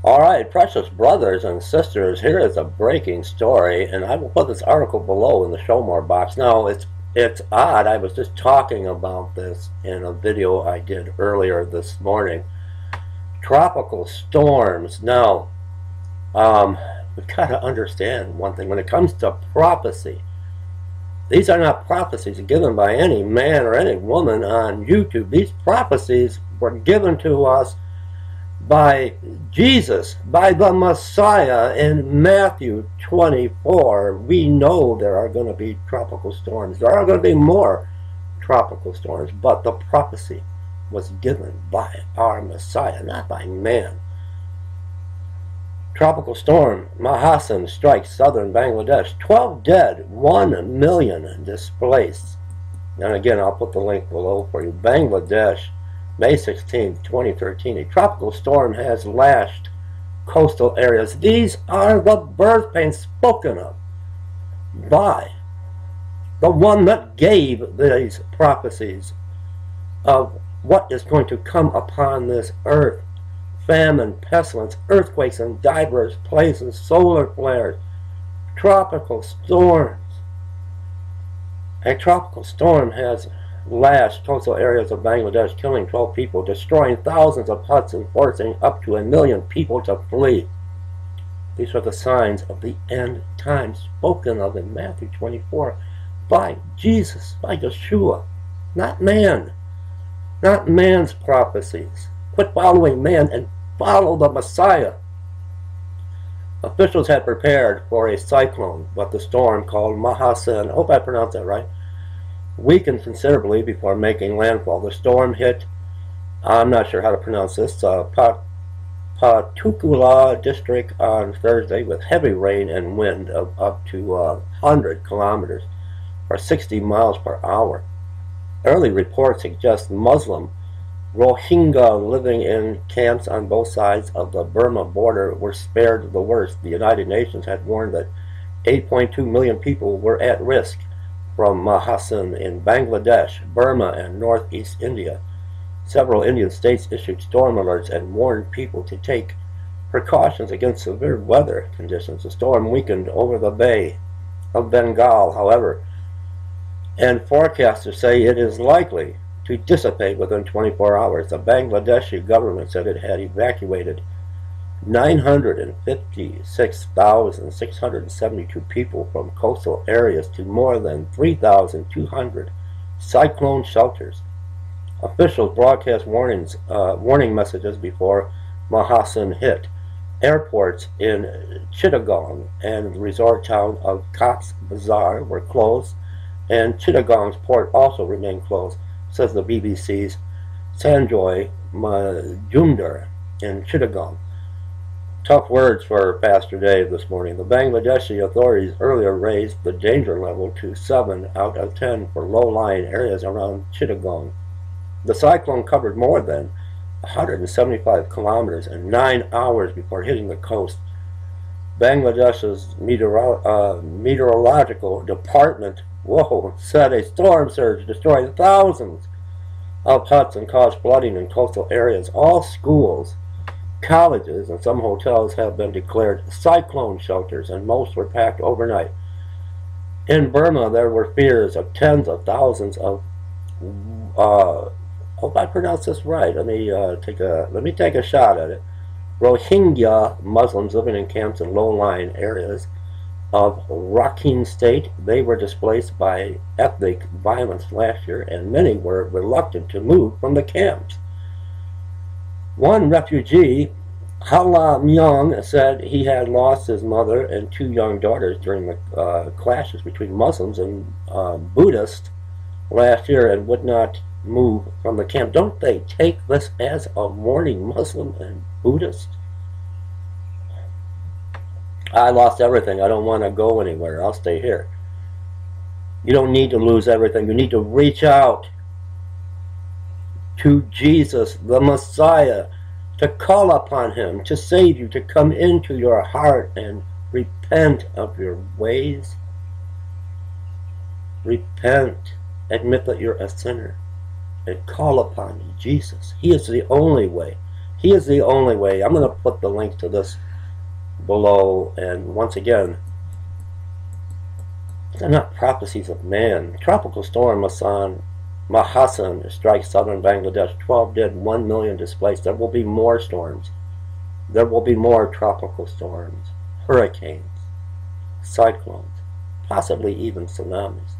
All right, precious brothers and sisters, here is a breaking story, and I will put this article below in the show more box. Now, it's odd. I was just talking about this in a video I did earlier this morning. Tropical storms. Now, we've got to understand one thing. When it comes to prophecy, these are not prophecies given by any man or any woman on YouTube. These prophecies were given to us by Jesus, by the Messiah in Matthew 24. We know there are going to be tropical storms. There are going to be more tropical storms, but the prophecy was given by our Messiah, not by man. Tropical storm Mahasen strikes southern Bangladesh. 12 dead, 1 million displaced. And again, I'll put the link below for you. Bangladesh, May 16, 2013. A tropical storm has lashed coastal areas. These are the birth pains spoken of by the one that gave these prophecies of what is going to come upon this earth. Famine, pestilence, earthquakes in diverse places, solar flares, tropical storms. A tropical storm has lashed coastal areas of Bangladesh, killing 12 people, destroying thousands of huts and forcing up to 1 million people to flee. These are the signs of the end times spoken of in Matthew 24 by Jesus, by Yeshua, not man, not man's prophecies. Quit following man and follow the Messiah. Officials had prepared for a cyclone, but the storm called Mahasen, I hope I pronounced that right, weakened considerably before making landfall. The storm hit, I'm not sure how to pronounce this, Patukula district on Thursday with heavy rain and wind of up to 100 kilometers or 60 miles per hour. Early reports suggest Muslim Rohingya living in camps on both sides of the Burma border were spared the worst. The United Nations had warned that 8.2 million people were at risk from Mahasen in Bangladesh, Burma, and northeast India. Several Indian states issued storm alerts and warned people to take precautions against severe weather conditions. The storm weakened over the Bay of Bengal, however, and forecasters say it is likely to dissipate within 24 hours. The Bangladeshi government said it had evacuated 956,672 people from coastal areas to more than 3,200 cyclone shelters. Officials broadcast warning messages before Mahasen hit. Airports in Chittagong and the resort town of Cox's Bazar were closed, and Chittagong's port also remained closed, says the BBC's Sanjoy Majumdar in Chittagong. Tough words for Pastor Dave this morning. The Bangladeshi authorities earlier raised the danger level to 7 out of 10 for low-lying areas around Chittagong. The cyclone covered more than 175 kilometers in 9 hours before hitting the coast. Bangladesh's meteorological department said a storm surge destroyed thousands of huts and caused flooding in coastal areas. All schools, colleges, and some hotels have been declared cyclone shelters, and most were packed overnight. In Burma, there were fears of tens of thousands of hope I pronounced this right. Let me take a shot at it. Rohingya Muslims living in camps in low-lying areas of Rakhine State. They were displaced by ethnic violence last year, and many were reluctant to move from the camps. One refugee, Hala Myong, said he had lost his mother and 2 young daughters during the clashes between Muslims and Buddhists last year and would not move from the camp. Don't they take this as a warning, Muslim and Buddhist? I lost everything. I don't want to go anywhere. I'll stay here. You don't need to lose everything. You need to reach out to Jesus, the Messiah, to call upon him, to save you, to come into your heart and repent of your ways. Repent. Admit that you're a sinner. And call upon Jesus. He is the only way. He is the only way. I'm going to put the link to this below. And once again, they're not prophecies of man. Tropical storm Mahasen strikes southern Bangladesh. 12 dead, 1 million displaced. There will be more storms. There will be more tropical storms, hurricanes, cyclones, possibly even tsunamis.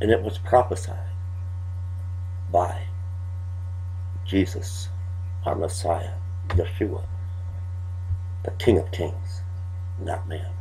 And it was prophesied by Jesus, our Messiah, Yeshua, the King of Kings, not man.